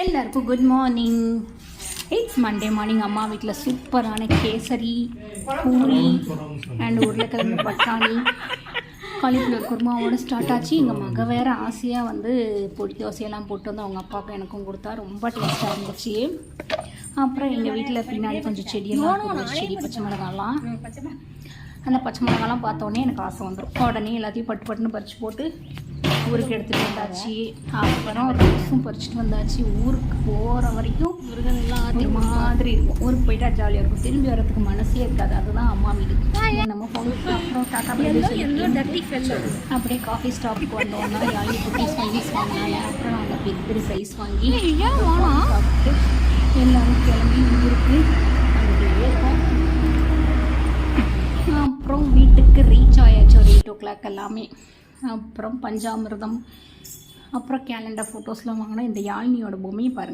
எல்லாருக்கும் good morning. It's Monday morning. அம்மா வீட்டில் சூப்பரான கேசரி, பூரி அண்ட் உருளைக்கிழங்கு பட்டாணி காலிஃப்ளவர் குருமாவோட ஸ்டார்ட் ஆச்சு. எங்கள் மக வேறு ஆசையாக வந்து பொடி தோசையெல்லாம் போட்டு வந்து அவங்க அப்பாவுக்கும் எனக்கும் கொடுத்தா ரொம்ப டேஸ்ட்டாக இருந்துச்சு. அப்புறம் எங்கள் வீட்டில் பின்னாடி கொஞ்சம் செடியெல்லாம் செடி பச்சை மிளகாலாம், அந்த பச்சை மிளகாலாம் பார்த்தோன்னே எனக்கு ஆசை வந்துடும். உடனே எல்லாத்தையும் பட்டு பட்டுன்னு பறித்து போட்டு ஊருக்கு எடுத்துகிட்டு வந்தாச்சு. அப்புறம் ரைஸும் பறிச்சுட்டு வந்தாச்சு. ஊருக்கு போகிற வரைக்கும் ஒரு மாதிரி இருக்கும். ஊருக்கு போயிட்டா ஜாலியாக இருக்கும், திரும்பி வரதுக்கு மனசே இருக்காது. அதுதான் அம்மா வீடு. நம்ம போகிறதுக்கு அப்புறம் டாட்டா அப்படியே காஃபி ஸ்டாப்புக்கு வந்தோம்னா யாழி குட்டீஸ் வாங்கினாங்க. அப்புறம் நாங்கள் பெரிய பெரிய ரைஸ் வாங்கி சாப்பிட்டு எல்லோரும் கிளம்பி ஊருக்கு அங்கேயே இருக்கோம். அப்புறம் வீட்டுக்கு ரீச் ஆயாச்சு ஒரு 8 o'clock எல்லாமே. அப்புறம் பஞ்சாமிர்தம், அப்புறம் கேலண்டர் ஃபோட்டோஸ்லாம் வாங்கினா இந்த யாழினியோட பொம்மையை பாருங்கள்.